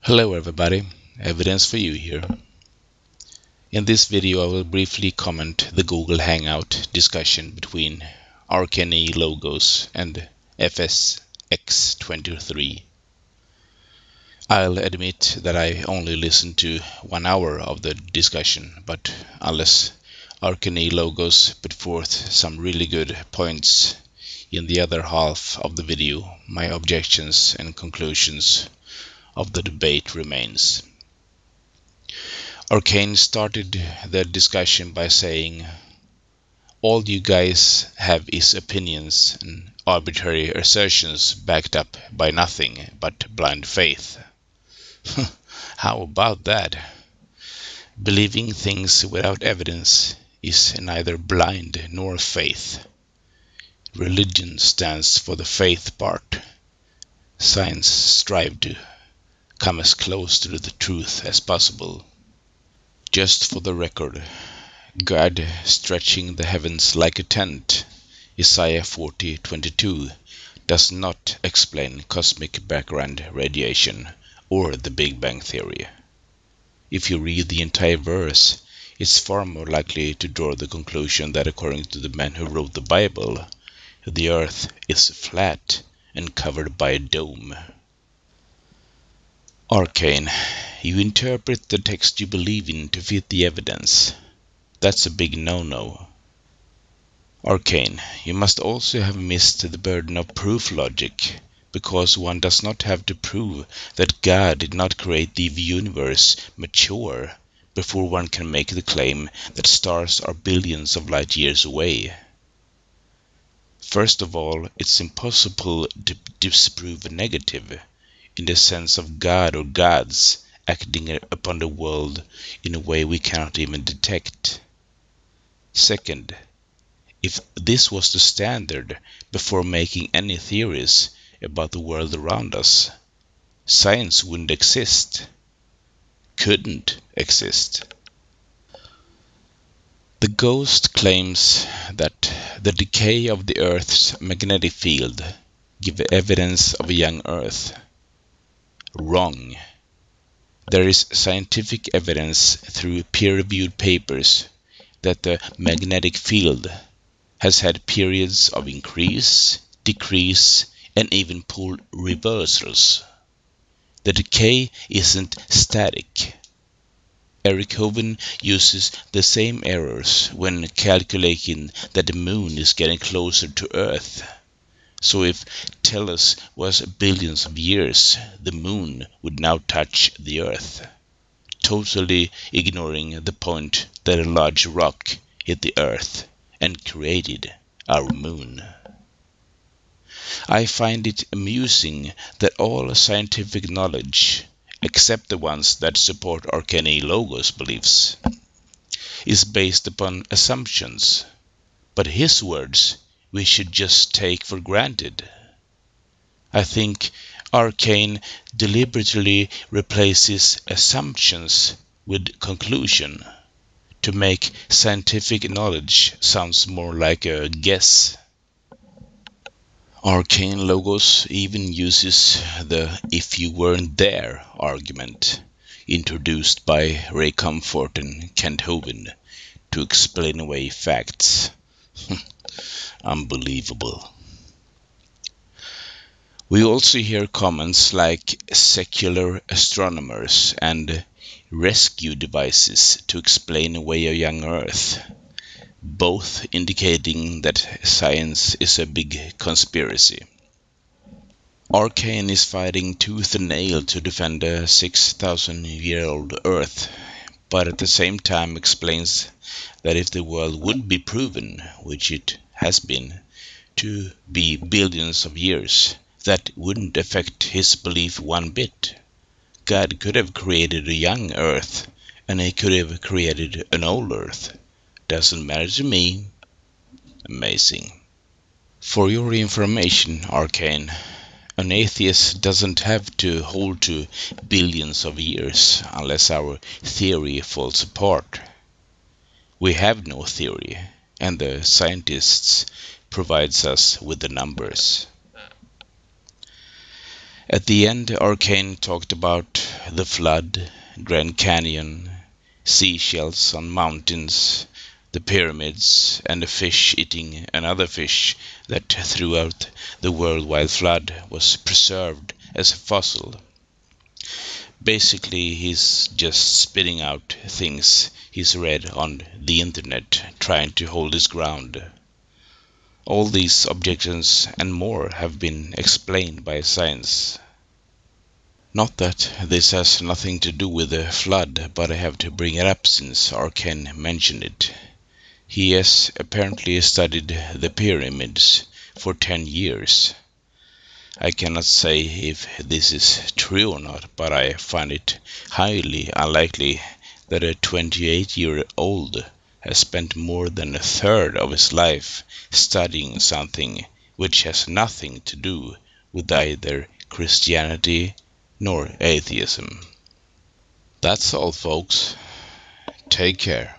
Hello everybody, evidence for you here. In this video I will briefly comment the Google Hangout discussion between ArcanE LogoS and fsx23. I'll admit that I only listened to 1 hour of the discussion, but unless ArcanE LogoS put forth some really good points in the other half of the video, my objections and conclusions of the debate remains. ArcanE started the discussion by saying, all you guys have is opinions and arbitrary assertions backed up by nothing but blind faith. How about that? Believing things without evidence is neither blind nor faith. Religion stands for the faith part. Science strives to come as close to the truth as possible. Just for the record, God stretching the heavens like a tent, Isaiah 40:22, does not explain cosmic background radiation or the Big Bang Theory. If you read the entire verse, it's far more likely to draw the conclusion that according to the man who wrote the Bible, the earth is flat and covered by a dome. ArcanE, you interpret the text you believe in to fit the evidence. That's a big no-no. ArcanE, you must also have missed the burden of proof logic, because one does not have to prove that God did not create the universe mature before one can make the claim that stars are billions of light years away. First of all, it's impossible to disprove a negative, in the sense of God or gods acting upon the world in a way we cannot even detect. Second, if this was the standard before making any theories about the world around us, science wouldn't exist. Couldn't exist. The ghost claims that the decay of the Earth's magnetic field gives evidence of a young Earth. Wrong. There is scientific evidence through peer-reviewed papers that the magnetic field has had periods of increase, decrease, and even pole reversals. The decay isn't static. Eric Hoven uses the same errors when calculating that the moon is getting closer to Earth. So if Tellus was billions of years, the moon would now touch the Earth, totally ignoring the point that a large rock hit the Earth and created our moon. I find it amusing that all scientific knowledge, except the ones that support ArcanE LogoS beliefs, is based upon assumptions, but his words we should just take for granted. I think ArcanE deliberately replaces assumptions with conclusion to make scientific knowledge sounds more like a guess. ArcanE LogoS even uses the "if you weren't there" argument introduced by Ray Comfort and Kent Hovind to explain away facts. Unbelievable. We also hear comments like secular astronomers and rescue devices to explain away a young Earth, both indicating that science is a big conspiracy. ArcanE is fighting tooth and nail to defend a 6,000-year-old Earth, but at the same time explains that if the world would be proven, which it has been, to be billions of years, that wouldn't affect his belief one bit. God could have created a young Earth, and he could have created an old Earth. Doesn't matter to me. Amazing. For your information, ArcanE, an atheist doesn't have to hold to billions of years unless our theory falls apart. We have no theory, and the scientists provides us with the numbers. At the end, ArcanE talked about the flood, Grand Canyon, seashells on mountains, the pyramids, and a fish eating another fish that throughout the worldwide flood was preserved as a fossil. Basically, he's just spitting out things he's read on the internet, trying to hold his ground. All these objections and more have been explained by science. Not that this has nothing to do with the flood, but I have to bring it up since ArcanE mentioned it. He has apparently studied the pyramids for 10 years. I cannot say if this is true or not, but I find it highly unlikely that a 28-year-old has spent more than a third of his life studying something which has nothing to do with either Christianity nor atheism. That's all, folks. Take care.